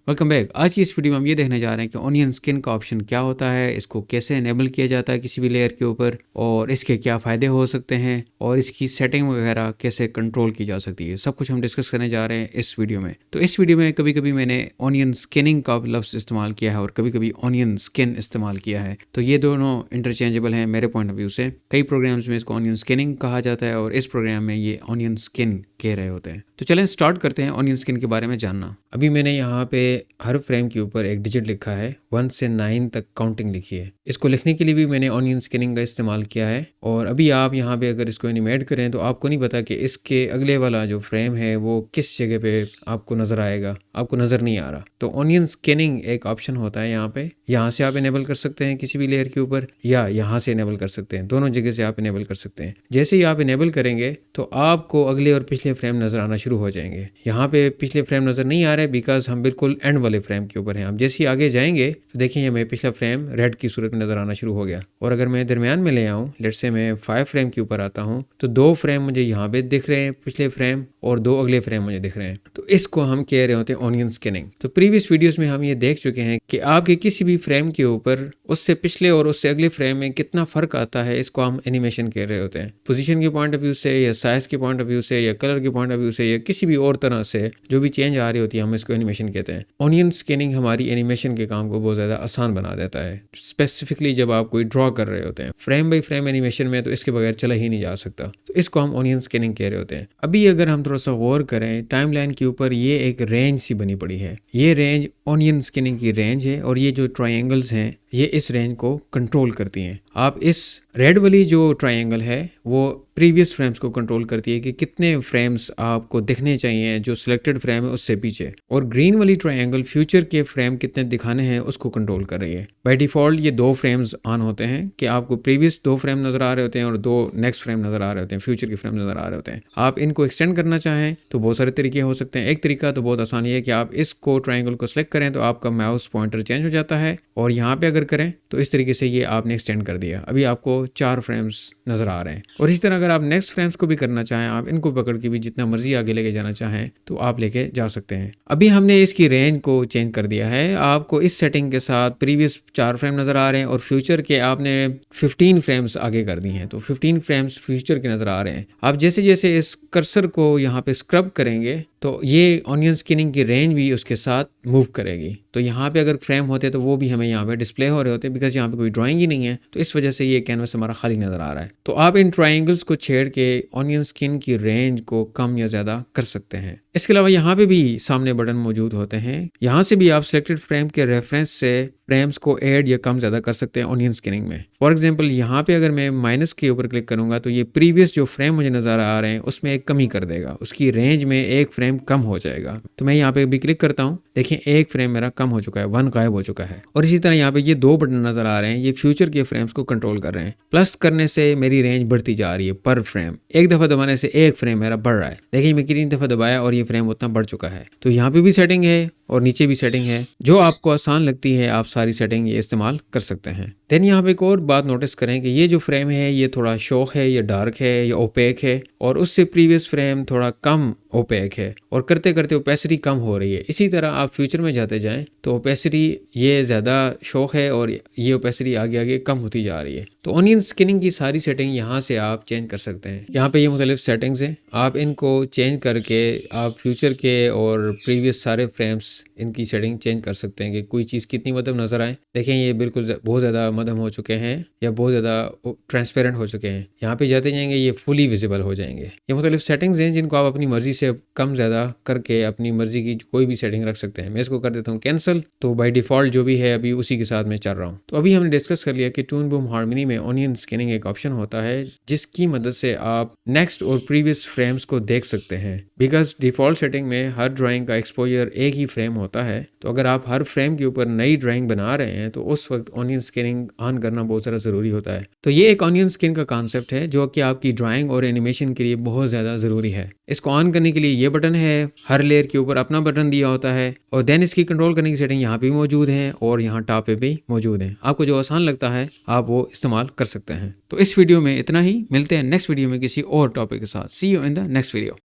Welcome back. आज की इस वीडियो में हम ये देखने जा रहे हैं कि ऑनियन स्किन का ऑप्शन क्या होता है, इसको कैसे इनेबल किया जाता है किसी भी लेयर के ऊपर, और इसके क्या फ़ायदे हो सकते हैं, और इसकी सेटिंग वगैरह कैसे कंट्रोल की जा सकती है। सब कुछ हम डिस्कस करने जा रहे हैं इस वीडियो में। तो इस वीडियो में कभी कभी मैंने ऑनियन स्किनिंग का लफ्ज़ इस्तेमाल किया है और कभी कभी ऑनियन स्किन इस्तेमाल किया है। तो ये दोनों इंटरचेंजेबल हैं मेरे पॉइंट ऑफ व्यू से। कई प्रोग्राम्स में इसको ऑनियन स्किनिंग कहा जाता है और इस प्रोग्राम में ये ऑनियन स्किन कह रहे होते हैं। तो चलें स्टार्ट करते हैं ऑनियन स्किन के बारे में जानना। अभी मैंने यहाँ पे हर फ्रेम के ऊपर एक डिजिट लिखा है, 1 से 9 तक काउंटिंग लिखी है। इसको लिखने के लिए भी मैंने ऑनियन स्किनिंग का इस्तेमाल किया है। और अभी आप यहाँ पे अगर इसको एनिमेट करें तो आपको नहीं पता कि इसके अगले वाला जो फ्रेम है वो किस जगह पे आपको नज़र आएगा, आपको नज़र नहीं आ रहा। तो ऑनियन स्किनिंग एक ऑप्शन होता है यहाँ पे, यहाँ से आप इनेबल कर सकते हैं किसी भी लेयर के ऊपर, या यहाँ से इनेबल कर सकते हैं। दोनों जगह से आप इनेबल कर सकते हैं। जैसे ही आप इनेबल करेंगे तो आपको अगले और पिछले फ्रेम नज़र आना शुरू हो जाएंगे। यहाँ पे पिछले फ्रेम नज़र नहीं आ रहे बिकॉज हम बिल्कुल एंड वाले फ्रेम के ऊपर हैं। हम जैसे ही आगे जाएंगे तो देखें हमें पिछला फ्रेम रेड की सूरत में नज़र आना शुरू हो गया। और अगर मैं दरमियान में ले आऊँ, लेट्स से मैं 5 फ्रेम के ऊपर आता हूँ, तो 2 फ्रेम मुझे यहाँ पे दिख रहे हैं पिछले फ्रेम, और 2 अगले फ्रेम मुझे दिख रहे हैं। तो इसको हम कह रहे होते हैं ऑनियन स्किनिंग। तो प्रीवियस वीडियोस में हम ये देख चुके हैं कि आपके किसी भी फ्रेम के ऊपर उससे पिछले और उससे अगले फ्रेम में कितना फ़र्क आता है, इसको हम एनिमेशन कह रहे होते हैं। पोजीशन के पॉइंट ऑफ व्यू से, या साइज के पॉइंट ऑफ व्यू से, या कलर के पॉइंट ऑफ व्यू से, या किसी भी और तरह से जो भी चेंज आ रही होती है हम इसको एनिमेशन कहते हैं। ऑनियन स्किनिंग हमारी एनिमेशन के काम को बहुत ज़्यादा आसान बना देता है, स्पेसिफिकली जब आप कोई ड्रॉ कर रहे होते हैं। फ्रेम बाई फ्रेम एनिमेशन में तो इसके बगैर चला ही नहीं जा सकता। तो इसको हम ऑनियन स्किनिंग कह रहे होते हैं। अभी अगर हम थोड़ा सा गौर करें, टाइमलाइन के ऊपर ये एक रेंज सी बनी पड़ी है। ये रेंज ऑनियन स्किनिंग की रेंज है, और ये जो ट्रायंगल्स हैं ये इस रेंज को कंट्रोल करती हैं। आप इस रेड वाली जो ट्रायंगल है वो प्रीवियस फ्रेम्स को कंट्रोल करती है कि कितने फ्रेम्स आपको दिखने चाहिए जो सिलेक्टेड फ्रेम है उससे पीछे, और ग्रीन वाली ट्रायंगल फ्यूचर के फ्रेम कितने दिखाने हैं उसको कंट्रोल कर रही है। बाय डिफॉल्ट ये 2 फ्रेम्स ऑन होते हैं कि आपको प्रीवियस 2 फ्रेम नजर आ रहे होते हैं और 2 नेक्स्ट फ्रेम नजर आ रहे होते हैं, फ्यूचर के फ्रेम नजर आ रहे होते हैं। आप इनको एक्सटेंड करना चाहें तो बहुत सारे तरीके हो सकते हैं। एक तरीका तो बहुत आसान है कि आप इसको ट्रायंगल को सिलेक्ट करें तो आपका माउस पॉइंटर चेंज हो जाता है, और यहाँ पे अगर करें तो इस तरीके से ये आपने एक्सटेंड कर दिया। अभी आपको 4 फ्रेम्स नजर आ रहे हैं। और इसी तरह अगर आप नेक्स्ट फ्रेम्स को भी करना चाहें, आप इनको पकड़ के भी जितना मर्जी आगे लेके जाना चाहें तो आप लेके जा सकते हैं। अभी हमने इसकी रेंज को चेंज कर दिया है। आपको इस सेटिंग के साथ प्रीवियस 4 फ्रेम नजर आ रहे हैं और फ्यूचर के आपने 15 फ्रेम्स आगे कर दी हैं, तो 15 फ्रेम्स फ्यूचर के नजर आ रहे हैं। आप जैसे जैसे इस कर्सर को यहाँ पे स्क्रब करेंगे तो ये ऑनियन स्किनिंग की रेंज भी उसके साथ मूव करेगी। तो यहाँ पे अगर फ्रेम होते तो वो भी हमें यहाँ पे डिस्प्ले हो रहे होते, बिकॉज यहाँ पे कोई ड्राइंग ही नहीं है, तो इस वजह से ये कैनवस हमारा खाली नज़र आ रहा है। तो आप इन ट्रायंगल्स को छेड़ के ऑनियन स्किन की रेंज को कम या ज़्यादा कर सकते हैं। इसके अलावा यहाँ पे भी सामने बटन मौजूद होते हैं। यहाँ से भी आप सिलेक्टेड फ्रेम के रेफरेंस से फ्रेम्स को ऐड या कम ज़्यादा कर सकते हैं ऑनियन स्किनिंग में। फॉर एग्जांपल यहाँ पे अगर मैं माइनस के ऊपर क्लिक करूँगा तो ये प्रीवियस जो फ्रेम मुझे नज़र आ रहे हैं उसमें एक कमी कर देगा, उसकी रेंज में एक फ्रेम कम हो जाएगा। तो मैं यहाँ पे भी क्लिक करता हूँ, देखिए एक फ्रेम मेरा कम हो चुका है, 1 गायब हो चुका है। और इसी तरह यहाँ पे ये 2 बटन नज़र आ रहे हैं, ये फ्यूचर के फ्रेम्स को कंट्रोल कर रहे हैं। प्लस करने से मेरी रेंज बढ़ती जा रही है पर फ्रेम। एक दफ़ा दबाने से एक फ्रेम मेरा बढ़ रहा है। देखिए मैं कितनी दफ़ा दबाया और ये फ्रेम उतना बढ़ चुका है। तो यहाँ पे भी सेटिंग है और नीचे भी सेटिंग है। जो आपको आसान लगती है आप सारी सेटिंग ये इस्तेमाल कर सकते हैं। देन यहाँ पे एक और बात नोटिस करें कि ये जो फ्रेम है ये थोड़ा शोक है, या डार्क है, या ओपेक है, और उससे प्रीवियस फ्रेम थोड़ा कम ओपेक है, और करते करते ओपेसिटी कम हो रही है। इसी तरह आप फ्यूचर में जाते जाएं तो ओपेसिटी ये ज़्यादा शोक है और ये ओपेसिटी आगे आगे कम होती जा रही है। तो ऑनियन स्किनिंग की सारी सेटिंग यहाँ से आप चेंज कर सकते हैं। यहाँ पे ये मुख्तलिफ सेटिंग्स हैं, आप इनको चेंज करके आप फ्यूचर के और प्रीवियस सारे फ्रेम्स इनकी सेटिंग चेंज कर सकते हैं कि कोई चीज़ कितनी मध्यम नज़र आए। देखें ये बिल्कुल बहुत ज़्यादा मध्यम हो चुके हैं या बहुत ज़्यादा ट्रांसपेरेंट हो चुके हैं। यहाँ पे जाते जाएंगे ये फुली विजिबल हो जाएंगे। ये मुख्तलिफ सेटिंग्स हैं जिनको आप अपनी मर्जी से कम ज़्यादा करके अपनी मर्जी की कोई भी सेटिंग रख सकते हैं। मैं इसको कर देता हूँ कैंसिल। तो बाय डिफ़ॉल्ट जो भी है अभी उसी के साथ मैं चल रहा हूँ। तो अभी हमने डिस्कस कर लिया कि टून बूम हार्मनी में ऑनियन स्किनिंग एक ऑप्शन होता है जिसकी मदद से आप नेक्स्ट और प्रीवियस फ्रेम्स को देख सकते हैं। बिकॉज डिफ़ॉल्ट सेटिंग में हर ड्राइंग का एक्सपोजर एक ही फ्रेम होता है, तो अगर आप हर फ्रेम के ऊपर नई ड्राइंग बना रहे हैं तो उस वक्त ऑनियन स्किनिंग ऑन करना बहुत ज़्यादा ज़रूरी होता है। तो ये एक ऑनियन स्किन का कॉन्सेप्ट है जो कि आपकी ड्राइंग और एनिमेशन के लिए बहुत ज़्यादा ज़रूरी है। इसको ऑन करने के लिए ये बटन है, हर लेयर के ऊपर अपना बटन दिया होता है, और देन इसकी कंट्रोल करने की सेटिंग यहाँ पे मौजूद है और यहाँ टॉप पे भी मौजूद है। आपको जो आसान लगता है आप वो इस्तेमाल कर सकते हैं। तो इस वीडियो में इतना ही, मिलते हैं नेक्स्ट वीडियो में किसी और टॉपिक के साथ। See you in the next video.